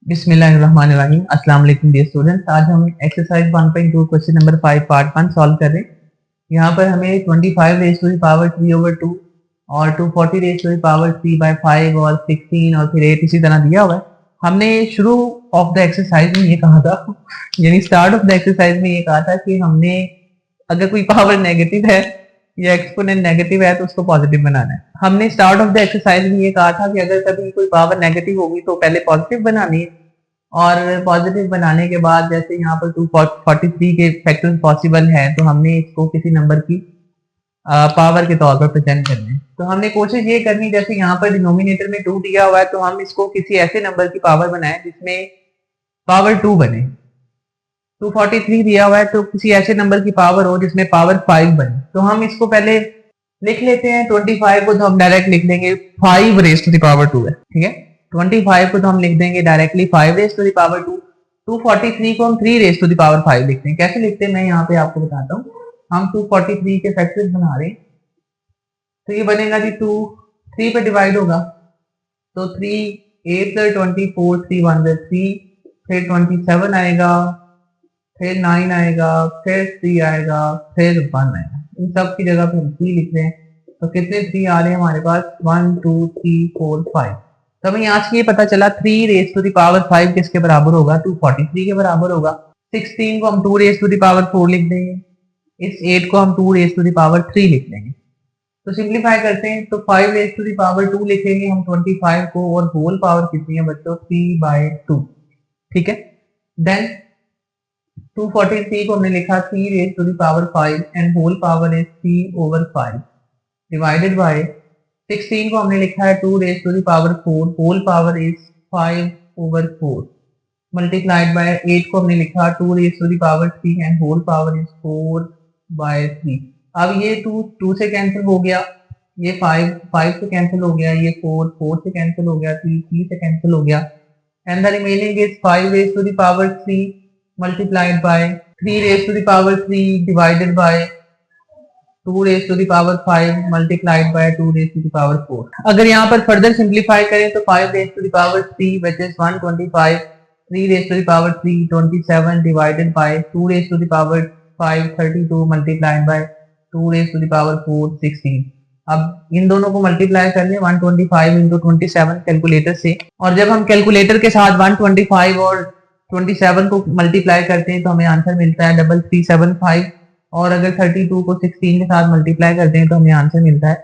बिस्मिल्लाहिर्रहमानिर्रहीम। अस्सलाम वालेकुम डियर स्टूडेंट्स। आज हम exercise 1.2 question number 5 part 1 solve कर रहे हैं। यहाँ पर हमें 25 रेज़ टू द पावर 3/2 और 240 रेज़ टू द पावर 3/5 और 16 और फिर 8 इसी तरह दिया हुआ है। हमने शुरू ऑफ द एक्सरसाइज में ये कहा था यानी स्टार्ट ऑफ द एक्सरसाइज में ये कहा था कि हमने अगर कोई पावर नेगेटिव है या एक्सपोनेंट नेगेटिव है तो उसको पॉजिटिव बनाना है। हमने स्टार्ट ऑफ द एक्सरसाइज में ये कहा था कि अगर कभी कोई पावर नेगेटिव होगी तो पहले पॉजिटिव बनानी है और पॉजिटिव बनाने के बाद जैसे यहाँ पर 243 के फैक्टर्स पॉसिबल हैं तो हमने इसको किसी नंबर की पावर के तौर पर प्रेजेंट करना है। तो हमने कोशिश ये करनी जैसे यहाँ पर डिनोमिनेटर में 2 दिया हुआ है तो हम इसको किसी ऐसे नंबर की पावर बनाएं जिसमें पावर 2 बने। 243 दिया हुआ है तो किसी ऐसे नंबर की पावर हो जिसमें पावर 5 बने। तो हम इसको पहले लिख लेते हैं। 25 को तो हम डायरेक्ट लिख देंगे 5 रेज़ टू द पावर 2 है, ठीक है। 25 को तो हम लिख देंगे directly 5 raise to the power 2। 243 को हम 3 रेज़ टू द पावर 5 लिखते हैं। कैसे लिखते हैं मैं यहाँ पे आपको बताता हूँ। हम 243 के फैक्टर्स बना रहे हैं तो ये बनेगा जी 2 3 पे डिवाइड होगा तो 3 8 24 3 1 3 फिर 27 आएगा फिर 9 आएगा फिर 3 आएगा फिर 1 आएगा। इन सब की जगह पे हम 3 लिख रहे हैं तो कितने 3 आ रहे हैं हमारे पास 1 2 3 4 5। तो हमें यहाँ से ये पता चला 3 रेज़ टू द पावर 5 किसके बराबर होगा 243 के बराबर होगा। 16 को हम 2 रेज़ टू द पावर 4 लिख देंगे। इस 8 को हम 2 रेज़ टू द पावर 3 लिख देंगे। तो सिंप्लीफाई करते हैं तो 5 रेज़ टू द पावर 2 लिखेंगे हम 25 को और होल पावर कितनी है बच्चों 3/2, ठीक है। देन 243 को हमने लिखा 3 raise to the power 5 and whole power is 3/5 divided by 16 को हमने लिखा है 2 raise to the power 4 whole power is 5/4 multiplied by 8 को हमने लिखा 2 raise to the power 3 and whole power is 4/3। अब ये 2 से कैंसिल हो गया, ये 5 से कैंसिल हो गया, ये 4 से कैंसिल हो गया, 3 से कैंसिल हो गया and the remaining is 5 raise to the power 3 multiplied by 3 raised to the power 3 divided by 2 raised to the power 5 multiplied by 2 raised to the power 4। अगर यहाँ पर फर्दर सिंप्लीफाई करें तो 5 raised to the power 3 which is 125, 3 raised to the power 3 27 divided by 2 raised to the power 5 32 multiplied by 2 raised to the power 4 16। अब इन दोनों को multiply कर लें 125 into 27 कैलकुलेटर से और जब हम कैलकुलेटर के साथ 125 और 27 को मल्टीप्लाई करते हैं तो हमें आंसर मिलता है 3375 और अगर 32 को 16 के साथ मल्टीप्लाई करते हैं तो हमें आंसर मिलता है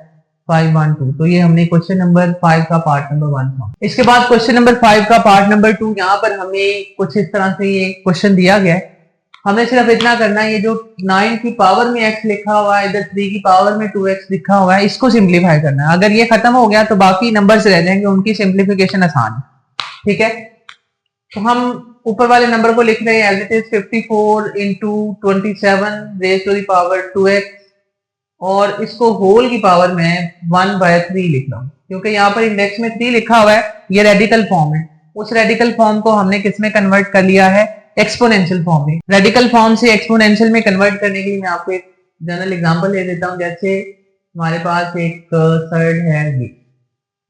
512। तो ये हमने क्वेश्चन नंबर 5 का पार्ट नंबर 1 था। इसके बाद क्वेश्चन नंबर 5 का पार्ट नंबर 2 यहाँ पर हमें कुछ इस तरह से ये क्वेश्चन दिया गया है। हमें सिर्फ इतना करना है ये जो 9 की पावर में x लिखा हुआ है इधर 3 की पावर में 2x लिखा हुआ है इसको सिंप्लीफाई करना है। अगर ये खत्म हो गया तो बाकी नंबर्स रह जाएंगे, उनकी सिंप्लीफिकेशन आसान है, ठीक है। तो हम ऊपर वाले नंबर को लिख रहे हैं as it is 54 into 27 raise to the power 2x और इसको होल की पावर में 1/3 लिख रहा हूँ क्योंकि यहाँ पर इंडेक्स में 3 लिखा हुआ है, ये रेडिकल फॉर्म है। उस रेडिकल फॉर्म को हमने किस में कन्वर्ट कर लिया है एक्सपोनेंशियल फॉर्म में। रेडिकल फॉर्म से एक्सपोनेंशियल में कन्वर्ट करने के लिए मैं आपको एक जनरल एग्जांपल ले देता हूँ। जैसे हमारे पास एक सर्ड है ये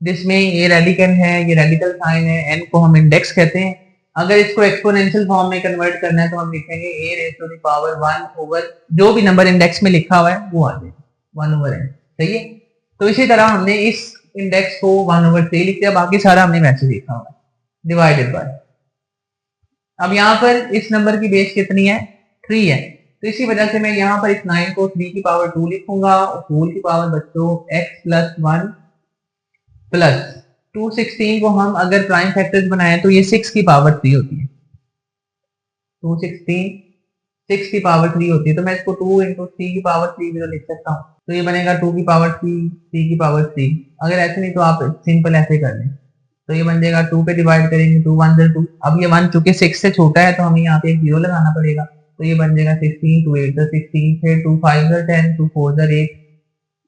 जिसमें ये रेडिकल है, ये रेडिकल साइन है, n को हम इंडेक्स कहते हैं। अगर इसको एक्सपोनेंशियल फॉर्म में कन्वर्ट करना है तो हम लिखेंगे a raise to the power 1 over जो भी नंबर इंडेक्स में लिखा हुआ है वो आ जाएगा 1/n, सही है। तो इसी तरह हमने इस इंडेक्स को 1/3 लिख दिया, बाकी सारा हमने वैसे लिखा हुआ है डिवाइडेड बाय। अब यहाँ पर इस नंबर की बेस कितनी है 3 है तो इसी वजह से मैं यहाँ पर इस 9 को 3 की पावर 2 लिखूंगा और होल की पावर बच्चों x प्लस 1 प्लस 216 को हम अगर प्राइम फैक्टर्स बनाए तो ये 6 की पावर 3 होती है। 216 6 की पावर 3 होती है तो मैं इसको 2 into 3 की पावर 3 भी तो लिख सकता हूँ तो ये बनेगा 2 की पावर 3 3 की पावर 3। अगर ऐसे नहीं तो आप सिंपल ऐसे कर लें तो ये बन जाएगा 2 पे डिवाइड करेंगे 2 1 2। अब ये 1 चूंकि 6 से छोटा है तो हमें यहाँ पे एक 0 लगाना पड़ेगा तो ये बन जाएगा 16 2 8 16 फिर 2 5 10 2 4 8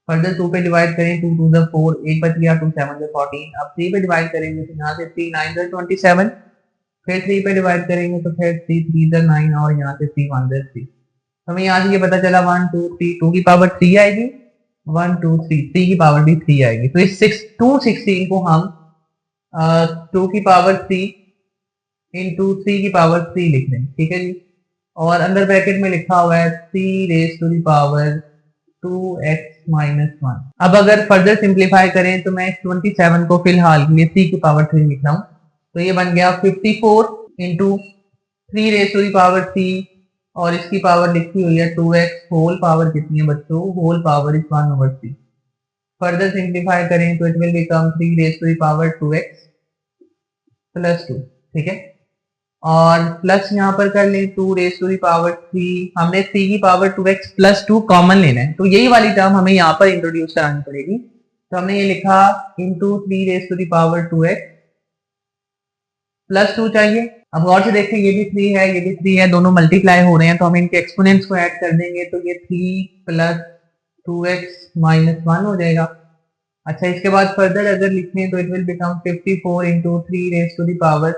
फर्दर 2 पे डिवाइड करें 2 2 4 1 बच गया 2 7 14। अब 3 पे डिवाइड करेंगे तो यहाँ से 3 9 27 फिर 3 पे डिवाइड करेंगे तो फिर 3 3 9 और यहाँ से 3 1 3। हमें यहाँ से ये पता चला 1 2 3 2 की पावर 3 आएगी 1 2 3 3 की पावर भी 3 आएगी। तो इस 216 को हम 2 की पावर 3 इंटू 3 की पावर 3 लिख रहे हैं, ठीक है जी। और अंदर ब्रैकेट में लिखा हुआ है 3 raise to the power 2x minus 1। अब अगर फर्दर सिंप्लीफाई करें तो मैं 27 को फिलहाल के लिए 3 की पावर 3 लिख रहा हूँ, तो ये बन गया 54 into 3 raise to the power 3 और इसकी पावर लिखी हुई है 2x, होल पावर कितनी है बच्चों, whole power is 1/3। Further simplify करें तो it will become 3 raise to the power 2x plus 2, ठीक है। और प्लस यहाँ पर कर लें 2 रेज टू दी पावर 3, हमने 3 की पावर 2x प्लस 2 कॉमन लेना है, तो यही वाली टर्म हमें यहाँ पर इंट्रोड्यूस करानी पड़ेगी। तो हमने ये लिखा into 3 raise to the power 2x plus 2 चाहिए। अब गौर से देखें, ये भी 3 है, ये भी 3 है, दोनों मल्टीप्लाई हो रहे हैं, तो हम इनके एक्सपोनेंट्स को ऐड कर देंगे, तो ये 3 प्लस 2x माइनस 1 हो जाएगा। अच्छा, इसके बाद फर्दर अगर लिखें तो it will become 54 into 3 raise to the power,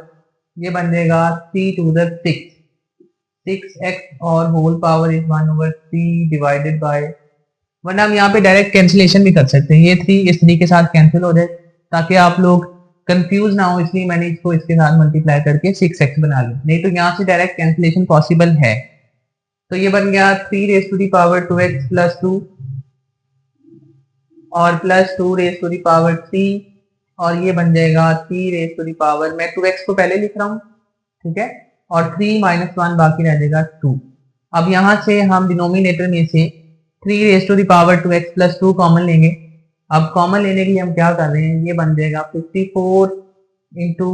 ये बन जाएगा 3 टू द 6x और whole power is 1/3 divided by, वरना हम यहाँ पे डायरेक्ट कैंसिलेशन भी कर सकते हैं, ये 3 इस 3 के साथ कैंसिल हो जाए ताकि आप लोग कंफ्यूज ना हो, इसलिए मैंने इसको इसके साथ मल्टीप्लाई करके 6x बना लिया, नहीं तो यहाँ से डायरेक्ट कैंसिलेशन पॉसिबल है। तो ये बन गया 3 raise to the power 2x plus 2 और plus 2 raise to the power 3 और ये बन जाएगा 3 रेज टू दी पावर, मैं 2x को पहले लिख रहा हूँ, ठीक है, और 3 माइनस 1 बाकी रह जाएगा 2। अब यहाँ से हम डिनोमिनेटर में से 3 raise to the power 2x plus 2 common लेंगे। अब कॉमन लेने के लिए हम क्या कर रहे हैं, ये बन जाएगा 54 into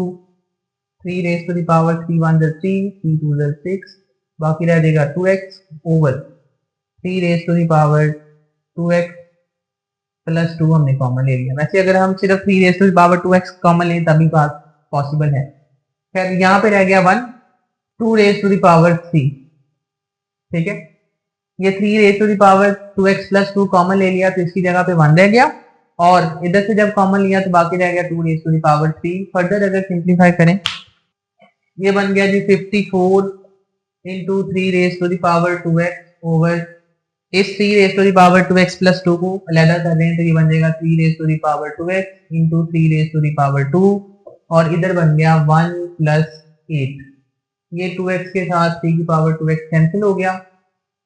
3 raise to the power 3 1 3 3 2 6, बाकी रह जाएगा 2x over 3 raise to the power 2x plus 2 हमने कॉमन ले लिया। वैसे अगर हम सिर्फ 3 raise to the power 2x common लें तभी बात पॉसिबल है। खैर, यहाँ पे रह गया 1 2 रेज टू दी पावर 3, ठीक है, ये 3 raise to the power 2x plus 2 common ले लिया तो इसकी जगह पे 1 रह गया, और इधर से जब कॉमन लिया तो बाकी रह गया 2 raise to the power 3। Further अगर सिंप्लीफाई करें, ये बन गया जी 54 into 3 raise to the power 2x over, इस 3 raise to the power 2x plus 2 को अलग कर रहे हैं तो ये बन जाएगा 3 raise to the power 2x into 3 raise to the power 2 और इधर बन गया 1 प्लस 8, ये 2x के साथ 3 की पावर 2x कैंसिल हो गया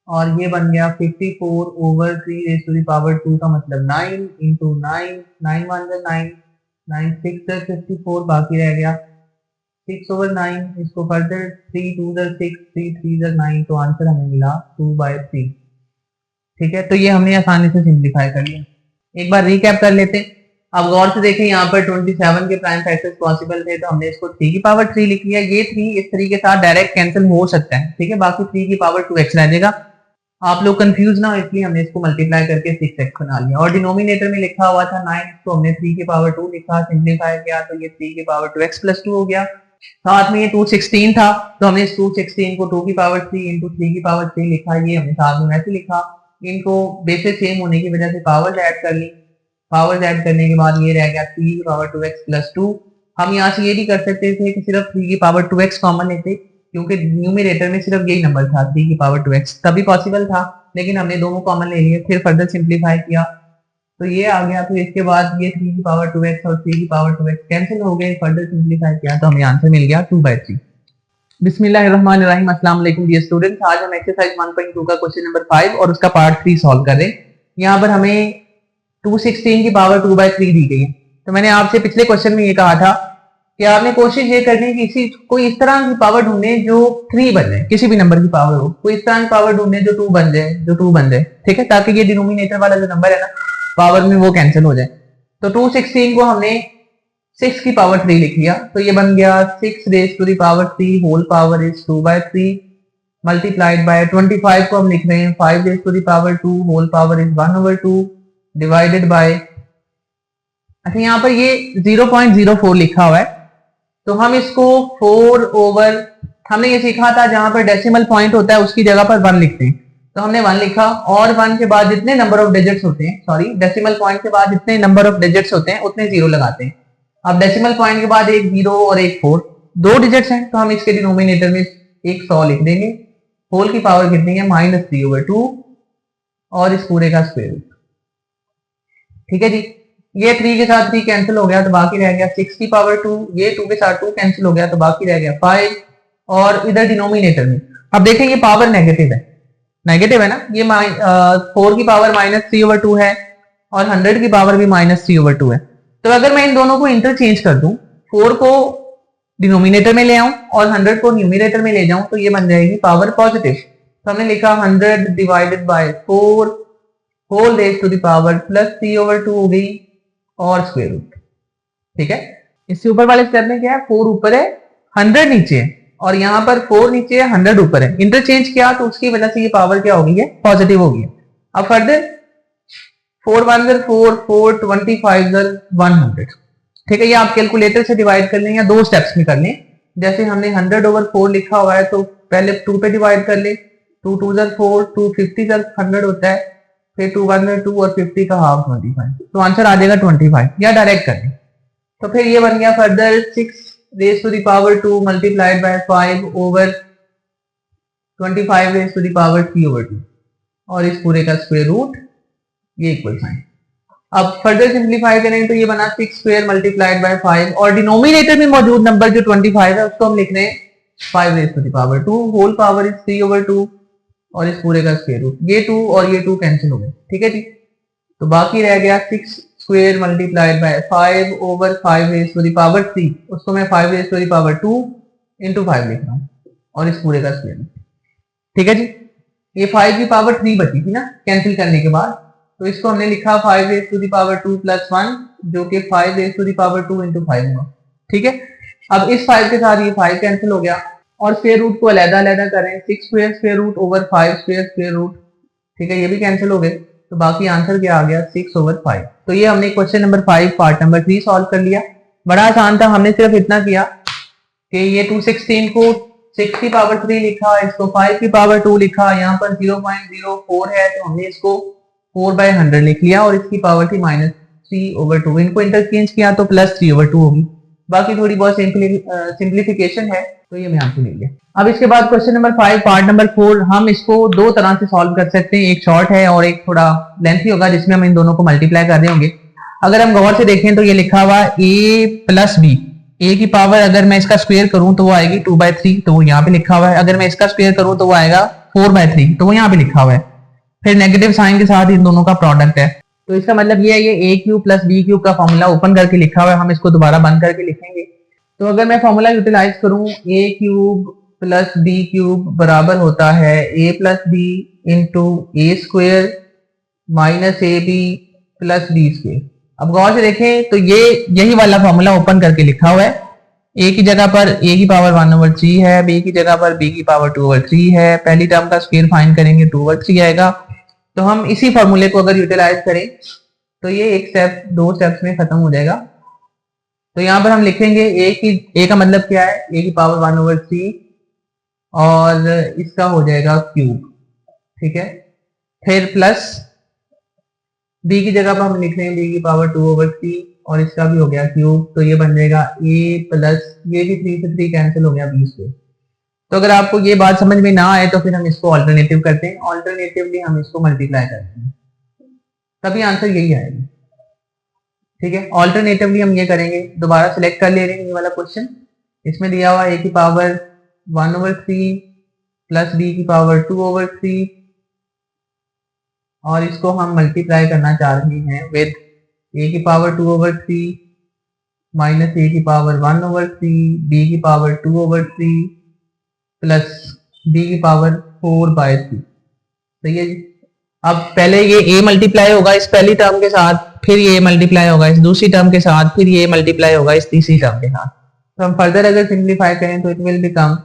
और ये बन गया 54 over 3 raise to the power 2 का मतलब 9 इंटू 9, 9 1 9, 9 6 54, बाकी रह गया 6 ओवर 9, इसको फर्दर 3 2 6 3 3 9, तो आंसर हमें मिला 2/3, ठीक है। तो ये हमने आसानी से सिंप्लीफाई कर लिया। एक बार रिकैप कर लेते हैं। अब गौर से देखें, यहाँ पर 27 के प्राइम फैक्टर्स पॉसिबल थे तो हमने इसको 3 की पावर 3 लिख लिया, ये 3 इस 3 के साथ डायरेक्ट कैंसिल हो सकता है, ठीक है, बाकी 3 की पावर 2x रह जाएगा। आप लोग कंफ्यूज ना हो इसलिए हमने इसको मल्टीप्लाई करके 6x बना लिया, और डिनोमिनेटर में लिखा हुआ था 9, तो हमने 3 की पावर 2 लिखा, सिंप्लीफाई किया तो ये 3 की पावर 2x प्लस 2 हो गया। साथ में ये 216 था तो हमने इस 216 को 2 की पावर 3 इंटू 3 की पावर 3 लिखा, ये हमने साथ में वैसे लिखा, इनको बेसिस सेम होने की वजह से पावर्स ऐड कर ली, पावर्स ऐड करने के बाद ये रह गया 3 की पावर 2x प्लस 2। हम यहाँ से ये भी कर सकते थे कि सिर्फ 3 की पावर 2x कॉमन लेते, क्योंकि न्यूमरेटर में सिर्फ यही नंबर था 3 की पावर 2x, तभी पॉसिबल था, लेकिन हमने दोनों कॉमन ले लिए, फिर फर्दर सिंप्लीफाई किया तो ये आ गया। तो इसके बाद ये 3 की पावर 2x और 3 की पावर 2x कैंसिल हो गए, फर्दर सिंप्लीफाई किया तो हमें आंसर मिल गया 2/3। बिस्मिल्लाहिर्रहमानिर्रहीम, अस्सलाम वालेकुम डियर स्टूडेंट्स। आज हम एक्सरसाइज 1.2 का क्वेश्चन नंबर 5 और उसका पार्ट 3 सॉल्व कर रहे हैं। यहाँ पर हमें 216 की पावर 2/3 दी गई है। तो मैंने आपसे पिछले क्वेश्चन में ये कहा था कि आपने कोशिश ये करनी कि इसी कोई इस तरह की पावर ढूंढे जो 3 बन जाए, किसी भी नंबर की पावर हो, कोई इस तरह की पावर ढूंढे जो 2 बन जाए, ठीक है, ताकि ये डिनोमिनेटर वाला जो नंबर है ना पावर में वो कैंसिल हो जाए। तो 216 को हमने 6 की पावर 3 लिख लिया, तो ये बन गया 6 raise to the power 3 whole power is 2/3 multiplied by 25 को हम लिख रहे हैं 5 raise to the power 2 whole power is 1/2 divided by, अच्छा यहाँ पर ये 0.04 लिखा हुआ है तो हम इसको 4 ओवर, हमने ये सीखा था जहां पर डेसिमल पॉइंट होता है उसकी जगह पर 1 लिखते हैं, तो हमने 1 लिखा और 1 के बाद जितने नंबर ऑफ डिजिट्स होते हैं, सॉरी डेसिमल पॉइंट के बाद जितने नंबर ऑफ डिजिट्स होते हैं उतने 0 लगाते हैं। अब डेसिमल पॉइंट के बाद एक 0 और एक 4, 2 डिजिट्स हैं तो हम इसके डिनोमिनेटर में एक 100 लिख देंगे, होल की पावर कितनी है -3/2 और इस पूरे का स्क्वायर रूट, ठीक है जी। ये 3 के साथ 3 कैंसिल हो गया तो बाकी रह गया 6 की पावर 2, ये 2 के साथ 2 कैंसिल हो गया तो बाकी रह गया 5, और इधर डिनोमिनेटर में अब देखें ये पावर नेगेटिव है ना, ये 4 की पावर -3/2 है और 100 की पावर भी -3/2 है। तो अगर मैं इन दोनों को इंटरचेंज कर दूं, 4 को डिनोमिनेटर में ले आऊं और 100 को न्यूमिनेटर में ले जाऊं तो ये बन जाएगी पावर पॉजिटिव। तो हमने लिखा 100 divided by 4 whole raise to the power +3/2 हो गई और स्क्वायर रूट। ठीक है, इससे ऊपर वाले स्टेप में क्या है, 4 ऊपर है 100 नीचे है और यहाँ पर 4 नीचे है 100 ऊपर है, इंटरचेंज किया तो उसकी वजह से ये पावर क्या हो गई है, पॉजिटिव हो गई है। अब फर्दर 4 1 4 4 25 100। ठीक है, ये आप कैलकुलेटर से डिवाइड कर लें या 2 स्टेप्स में कर लें। जैसे हमने 100/4 लिखा हुआ है तो पहले 2 पे डिवाइड कर ले, 2 2 4 2 50 100 होता है, फिर 2 1 2 और 50 का हाफ 25, तो आंसर आ जाएगा 25, या डायरेक्ट कर लें। तो फिर ये बन गया further 6 raise to the power 2 multiplied by 5 over 25 raise to the power 3/2 और इस पूरे का स्क्वायर रूट, ये इक्वल साइन। अब फर्दर सिंप्लीफाई करें तो ये बना 6 स्क्वायर मल्टीप्लाइड बाय 5 और डिनोमिनेटर में मौजूद नंबर जो 25 है उसको हम लिख रहे हैं 5 raise to the power 2 whole power is 3/2 और इस पूरे का स्क्वायर रूट, ये 2 और ये 2 कैंसिल हो गए। ठीक है जी, तो बाकी रह गया 6 square multiplied by 5 over 5 raise to the power 3, उसको मैं 5 raise to the power 2 into 5 लिख रहा हूँ और इस पूरे का स्क्वायर रूट। ठीक है जी, ये 5 की पावर 3 बची थी ना कैंसिल करने के बाद, तो इसको हमने लिखा 5 रेज टू द पावर 2 + 1 जो कि 5 raise to the power 2 into 5 हुआ। ठीक है, अब इस 5 के साथ ये 5 कैंसिल हो गया और स्क्वायर रूट को अलग-अलग करें, 6 square square root over 5 square square root. ठीक है, ये भी कैंसिल हो गए तो बाकी आंसर क्या आ गया 6/5। तो ये हमने question number 5 part number 3 solve कर लिया। बड़ा आसान था, हमने सिर्फ इतना किया कि ये 216 को 6 की पावर 3 लिखा, इसको 5 की पावर 2 लिखा, यहाँ पर 0.04 है तो हमने इसको 4/100 लिख लिया और इसकी पावर थी -3/2, इनको इंटरचेंज किया तो +3/2 होगी। बाकी थोड़ी बहुत सिंप्लीफिकेशन है तो ये मैं आपको ले लिया। अब इसके बाद क्वेश्चन नंबर 5 पार्ट नंबर 4, हम इसको 2 तरह से सॉल्व कर सकते हैं, एक शॉर्ट है और एक थोड़ा लेंथी होगा जिसमें हम इन दोनों को मल्टीप्लाई कर रहे होंगे। अगर हम गौर से देखें तो ये लिखा हुआ a + b, a की पावर अगर मैं इसका स्क्वायर करूं तो वो आएगी 2/3, तो वो यहाँ पे लिखा हुआ है। अगर मैं इसका स्क्वायर करूं तो वो आएगा 4/3, तो वो यहाँ पे लिखा हुआ है। फिर नेगेटिव साइन के साथ इन दोनों का प्रोडक्ट है, तो इसका मतलब ये है ये a³ + b³ का फॉर्मूला ओपन करके लिखा हुआ है, हम इसको दोबारा बंद करके लिखेंगे। तो अगर मैं फॉर्मूला यूटिलाइज करूं a³ + b³ बराबर होता है a + b into a² -ab + b²। अब गौर से देखें तो ये यही वाला फॉर्मूला ओपन करके लिखा हुआ है, a की जगह पर a की पावर 1/3 है, b की जगह पर b की पावर 2/3 है, पहली टर्म का स्क्वायर फाइंड करेंगे 2/3 आएगा। तो हम इसी फॉर्मूले को अगर यूटिलाइज करें तो ये एक स्टेप 2 स्टेप्स में खत्म हो जाएगा। तो यहाँ पर हम लिखेंगे a का मतलब क्या है, a की पावर 1/3 और इसका हो जाएगा क्यूब। ठीक है, फिर प्लस b की जगह पर हम लिख रहे हैं b की पावर 2/3 और इसका भी हो गया क्यूब, तो ये बन जाएगा a प्लस ये भी 3 से 3 कैंसिल हो गया b²। तो अगर आपको ये बात समझ में ना आए तो फिर हम इसको ऑल्टरनेटिव करते हैं, ऑल्टरनेटिवली हम इसको मल्टीप्लाई करते हैं, तभी आंसर यही आएगा। ठीक है, ऑल्टरनेटिवली हम ये करेंगे, दोबारा सिलेक्ट कर ले रहे हैं ये वाला क्वेश्चन, इसमें दिया हुआ a की पावर 1/3 प्लस b की पावर 2/3 और इसको हम मल्टीप्लाई करना चाह रहे हैं विद a की पावर 2/3 माइनस a की पावर 1/3 b की पावर 2/3 प्लस b की पावर 4/3। सही है जी। अब पहले ये a मल्टीप्लाई होगा इस पहली टर्म के साथ, फिर ये मल्टीप्लाई होगा इस दूसरी टर्म के साथ, फिर ये मल्टीप्लाई होगा इस तीसरी टर्म के साथ। तो हम फर्दर अगर सिंप्लीफाई करें तो इट विल बिकम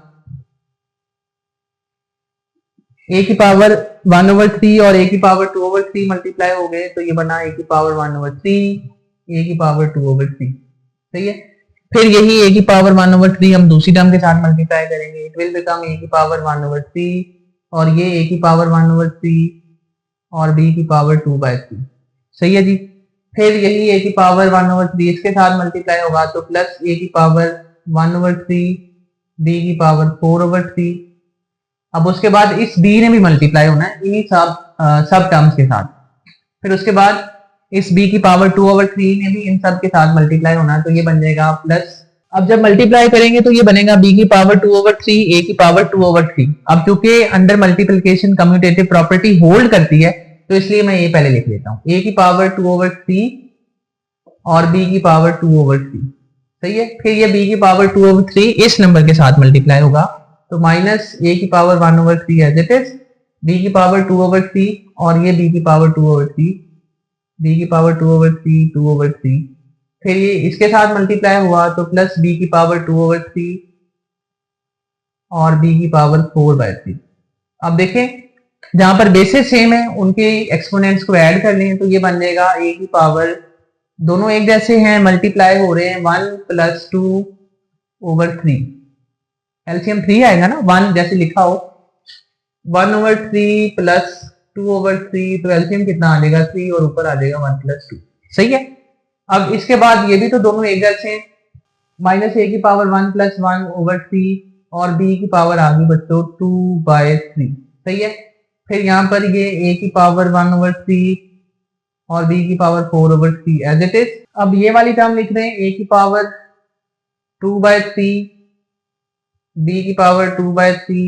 a की पावर 1/3 और a की पावर 2/3 मल्टीप्लाई हो गए तो ये बना a की पावर 1/3 a की पावर 2/3। सही है, फिर यही a की पावर 1/3 हम दूसरी टर्म के साथ मल्टीप्लाई करेंगे, इट विल बिकम a की पावर 1/3 और ये a की पावर 1/3 और b की पावर 2/3। सही है जी, फिर यही a की पावर 1/3 इसके साथ मल्टीप्लाई होगा तो प्लस a की पावर 1/3 b की पावर 4/3। अब उसके बाद इस b ने भी मल्टीप्लाई होना है इन्हीं सब टर्म्स के साथ। फिर उसके बाद इस b की पावर 2/3 ने भी इन सब के साथ मल्टीप्लाई होना है, तो ये बन जाएगा प्लस। अब जब मल्टीप्लाई करेंगे तो ये बनेगा b की पावर 2/3 a की पावर 2/3। अब क्योंकि under multiplication commutative property hold करती है तो इसलिए मैं ये पहले लिख लेता हूँ, a की पावर 2/3 और b की पावर 2/3। सही है। फिर ये b की पावर 2/3 इस नंबर के साथ मल्टीप्लाई होगा तो माइनस a की power 1/3 as it is, b की पावर 2/3 और ये b की पावर 2/3, b की पावर 2/3 2/3। फिर ये इसके साथ मल्टीप्लाई हुआ तो प्लस b की पावर 2/3 और b की पावर 4/3। अब देखें जहां पर बेसिस सेम है उनके एक्सपोनेंट्स को ऐड कर लें तो ये बन जाएगा a की पावर, दोनों एक जैसे हैं, मल्टीप्लाई हो रहे हैं 1 + 2/3, एलसीएम 3 आएगा ना, 1 जैसे लिखा हो 1/3 + 2/3 तो एलसीएम कितना आ जाएगा 3 और ऊपर आ जाएगा 1 + 2। सही है। अब इसके बाद ये भी तो दोनों एक जैसे हैं, माइनस a की पावर 1 + 1/3 और b की पावर आ गई बच्चों 2/3। सही है। फिर यहाँ पर ये a की पावर 1/3 और b की पावर 4/3 एज इट इज। अब ये वाली टर्म लिख रहे हैं a की पावर 2/3 b की पावर 2/3।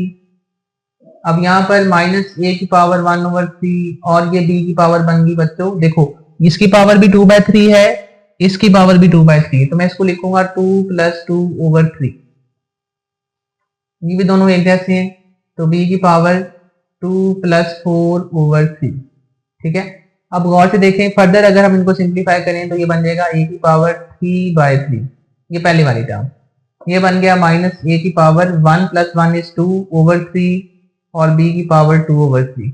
अब यहाँ पर माइनस a की पावर 1/3 और ये b की पावर बन गई बच्चों, देखो इसकी पावर भी 2/3 है, इसकी पावर भी 2/3 है, तो मैं इसको लिखूंगा 2 + 2/3। ये भी दोनों एक जैसे हैं तो b की पावर 2 + 4/3। ठीक है। अब गौर से देखें फर्दर अगर हम इनको सिंप्लीफाई करें तो ये बन जाएगा a की पावर 3/3, ये पहली वाली टर्म। ये बन गया माइनस a की पावर 1 + 1 = 2/3 और b की पावर 2/3।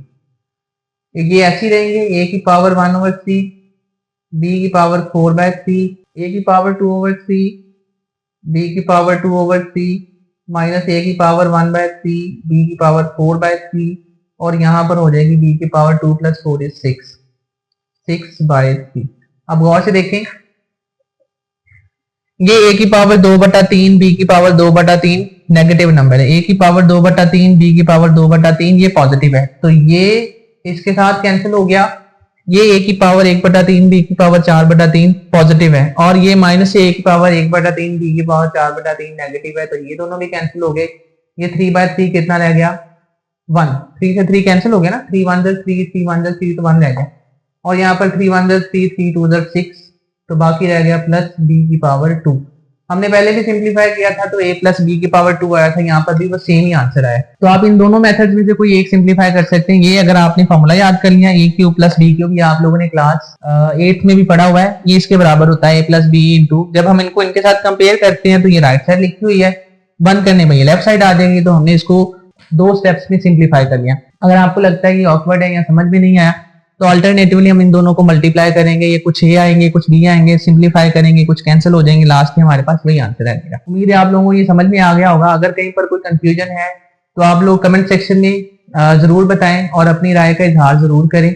ये ऐसी रहेंगे, a की पावर 1/3, b की पावर 4/3, a की पावर 2/3, b की पावर 2/3 माइनस a की पावर 1/3, b की पावर 4/3 और यहाँ पर हो जाएगी b की पावर 2 + 4 = 6/3। अब गौर से देखें ये a की पावर 2/3 b की पावर 2/3 नेगेटिव नंबर है, a की पावर 2/3 b की पावर 2/3 ये पॉजिटिव है, तो ये इसके साथ कैंसिल हो गया। ये a की पावर 1/3 b की पावर 4/3 पॉजिटिव है और ये माइनस a की पावर 1/3 b की पावर 4/3 नेगेटिव है, तो ये दोनों भी कैंसिल हो गए। ये 3/3 कितना रह गया 1, 3 से 3 कैंसिल हो गया ना, 3 1 3 3 1 3 तो 1 रह गया और यहाँ पर 3 1 3 3 2 6 तो बाकी रह गया प्लस b की पावर 2। हमने पहले भी सिंप्लीफाई किया था तो a + b की पावर 2 आया था, यहाँ पर भी वो सेम ही आंसर आया। तो आप इन दोनों मेथड्स में से कोई एक सिंप्लीफाई कर सकते हैं। ये अगर आपने फॉर्मूला याद कर लिया a³ + b³ ये आप लोगों ने क्लास 8th में भी पढ़ा हुआ है, ये इसके बराबर होता है a + b * जब हम इनको इनके साथ कंपेयर करते हैं तो ये राइट साइड लिखी हुई है, बंद करने में ये लेफ्ट साइड आ जाएंगी, तो हमने इसको 2 स्टेप्स में सिंप्लीफाई कर लिया। अगर आपको लगता है कि ऑकवर्ड है या समझ में नहीं आया तो अल्टरनेटिवली हम इन दोनों को मल्टीप्लाई करेंगे, ये कुछ ए आएंगे कुछ बी आएंगे, सिंप्लीफाई करेंगे कुछ कैंसिल हो जाएंगे, लास्ट में हमारे पास वही आंसर आएगा। उम्मीद है आप लोगों को ये समझ में आ गया होगा। अगर कहीं पर कोई कंफ्यूजन है तो आप लोग कमेंट सेक्शन में जरूर बताएं और अपनी राय का इजहार जरूर करें।